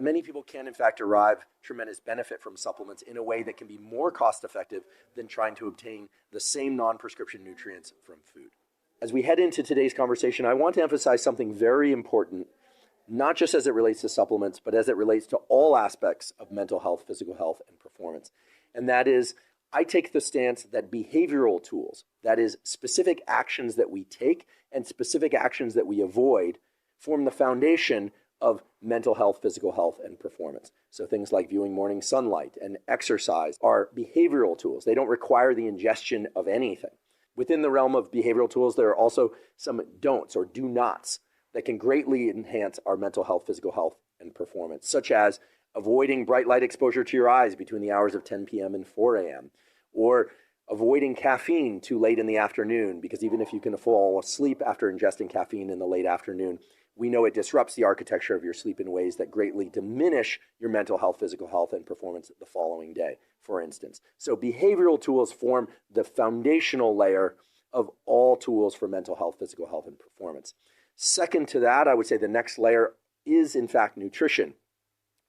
Many people can, in fact, derive tremendous benefit from supplements in a way that can be more cost-effective than trying to obtain the same non-prescription nutrients from food. As we head into today's conversation, I want to emphasize something very important, not just as it relates to supplements, but as it relates to all aspects of mental health, physical health, and performance. And that is, I take the stance that behavioral tools, that is, specific actions that we take and specific actions that we avoid, form the foundation of mental health, physical health, and performance. So things like viewing morning sunlight and exercise are behavioral tools. They don't require the ingestion of anything. Within the realm of behavioral tools, there are also some don'ts or do nots that can greatly enhance our mental health, physical health, and performance, such as avoiding bright light exposure to your eyes between the hours of 10 p.m. and 4 a.m., or avoiding caffeine too late in the afternoon, because even if you can fall asleep after ingesting caffeine in the late afternoon, we know it disrupts the architecture of your sleep in ways that greatly diminish your mental health, physical health, and performance the following day, for instance. So behavioral tools form the foundational layer of all tools for mental health, physical health, and performance. Second to that, I would say the next layer is, in fact, nutrition.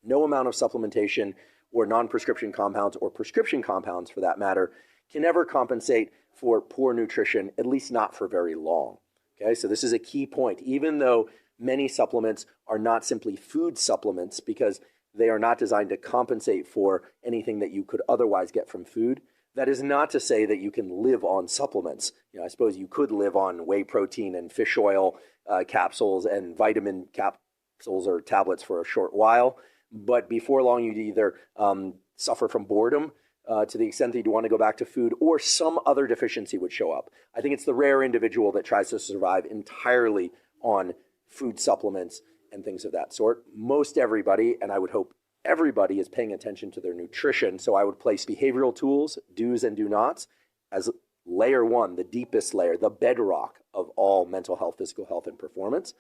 No amount of supplementation or non-prescription compounds, or prescription compounds for that matter, can ever compensate for poor nutrition, at least not for very long. Okay, so this is a key point. Even though many supplements are not simply food supplements because they are not designed to compensate for anything that you could otherwise get from food, that is not to say that you can live on supplements. I suppose you could live on whey protein and fish oil capsules and vitamin capsules or tablets for a short while, but before long you'd either suffer from boredom to the extent that you want to go back to food, or some other deficiency would show up. I think it's the rare individual that tries to survive entirely on food supplements and things of that sort. Most everybody, and I would hope everybody, is paying attention to their nutrition. So I would place behavioral tools, do's and do nots, as layer one, the deepest layer, the bedrock of all mental health, physical health, and performance.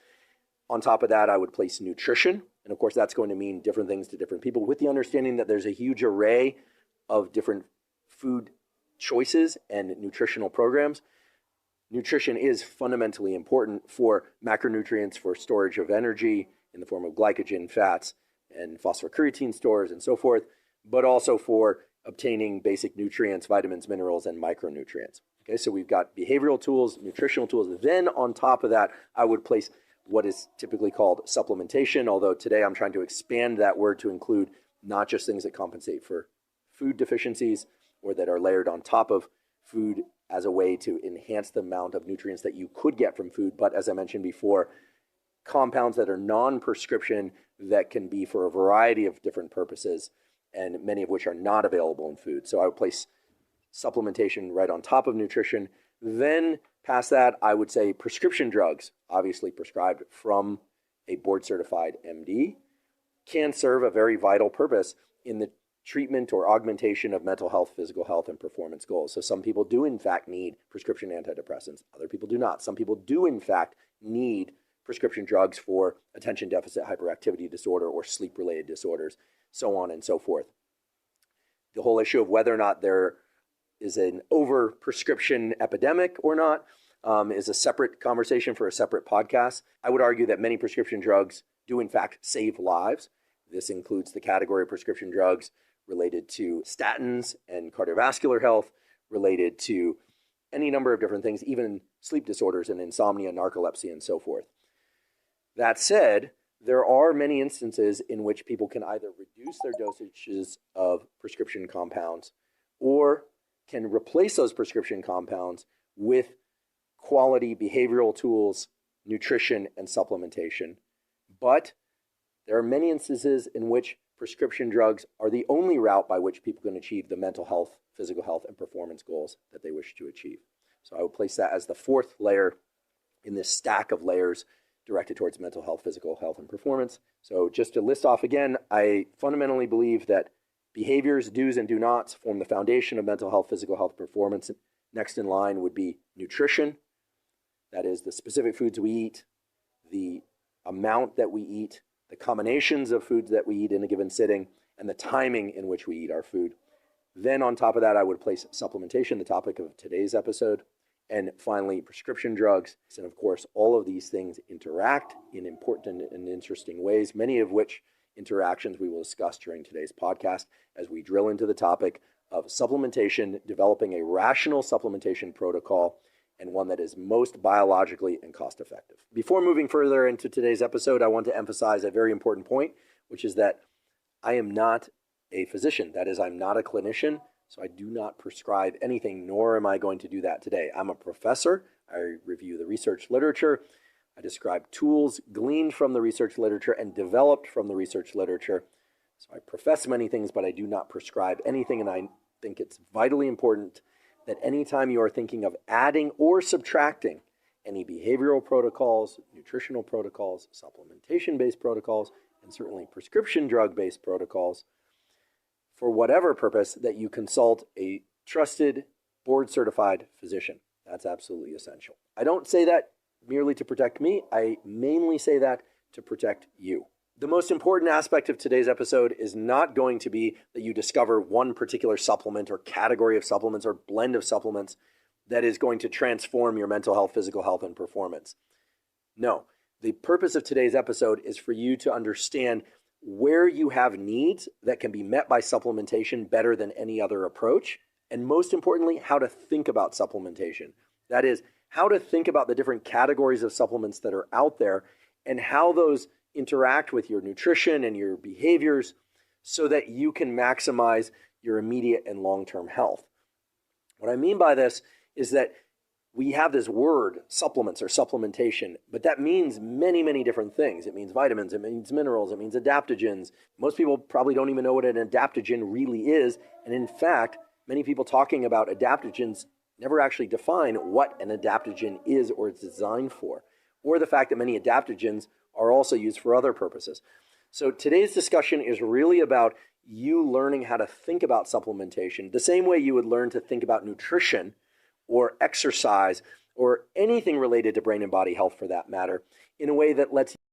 On top of that, I would place nutrition. And of course, that's going to mean different things to different people, with the understanding that there's a huge array of different food choices and nutritional programs. Nutrition is fundamentally important for macronutrients, for storage of energy in the form of glycogen, fats, and phosphocreatine stores and so forth, but also for obtaining basic nutrients, vitamins, minerals, and micronutrients. Okay, so we've got behavioral tools, nutritional tools. Then on top of that, I would place what is typically called supplementation, although today I'm trying to expand that word to include not just things that compensate for food deficiencies or that are layered on top of food as a way to enhance the amount of nutrients that you could get from food, but as I mentioned before, compounds that are non-prescription that can be for a variety of different purposes, and many of which are not available in food. So I would place supplementation right on top of nutrition. Then past that, I would say prescription drugs, obviously prescribed from a board-certified MD, can serve a very vital purpose in the treatment or augmentation of mental health, physical health, and performance goals. So some people do, in fact, need prescription antidepressants. Other people do not. Some people do, in fact, need prescription drugs for attention deficit hyperactivity disorder or sleep-related disorders, so on and so forth. The whole issue of whether or not there is an over-prescription epidemic or not is a separate conversation for a separate podcast. I would argue that many prescription drugs do, in fact, save lives. This includes the category of prescription drugs related to statins and cardiovascular health, related to any number of different things, even sleep disorders and insomnia, narcolepsy, and so forth. That said, there are many instances in which people can either reduce their dosages of prescription compounds or can replace those prescription compounds with quality behavioral tools, nutrition, and supplementation. But there are many instances in which prescription drugs are the only route by which people can achieve the mental health, physical health, and performance goals that they wish to achieve. So I would place that as the fourth layer in this stack of layers directed towards mental health, physical health, and performance. So just to list off again, I fundamentally believe that behaviors, do's and do nots, form the foundation of mental health, physical health, performance. Next in line would be nutrition. That is the specific foods we eat, the amount that we eat, the combinations of foods that we eat in a given sitting, and the timing in which we eat our food. Then on top of that, I would place supplementation, the topic of today's episode, and finally, prescription drugs. And of course, all of these things interact in important and interesting ways, many of which interactions we will discuss during today's podcast as we drill into the topic of supplementation, developing a rational supplementation protocol, and one that is most biologically and cost effective. Before moving further into today's episode, I want to emphasize a very important point, which is that I am not a physician. That is, I'm not a clinician, so I do not prescribe anything, nor am I going to do that today. I'm a professor. I review the research literature. I describe tools gleaned from the research literature and developed from the research literature. So I profess many things, but I do not prescribe anything, and I think it's vitally important that anytime you are thinking of adding or subtracting any behavioral protocols, nutritional protocols, supplementation-based protocols, and certainly prescription drug-based protocols, for whatever purpose, that you consult a trusted, board-certified physician. That's absolutely essential. I don't say that merely to protect me. I mainly say that to protect you. The most important aspect of today's episode is not going to be that you discover one particular supplement or category of supplements or blend of supplements that is going to transform your mental health, physical health, and performance. No, the purpose of today's episode is for you to understand where you have needs that can be met by supplementation better than any other approach, and most importantly, how to think about supplementation. That is, how to think about the different categories of supplements that are out there and how those interact with your nutrition and your behaviors so that you can maximize your immediate and long-term health. What I mean by this is that we have this word, supplements or supplementation, but that means many, many different things. It means vitamins, it means minerals, it means adaptogens. Most people probably don't even know what an adaptogen really is. And in fact, many people talking about adaptogens never actually define what an adaptogen is or is designed for, or the fact that many adaptogens are also used for other purposes. So today's discussion is really about you learning how to think about supplementation the same way you would learn to think about nutrition or exercise or anything related to brain and body health for that matter, in a way that lets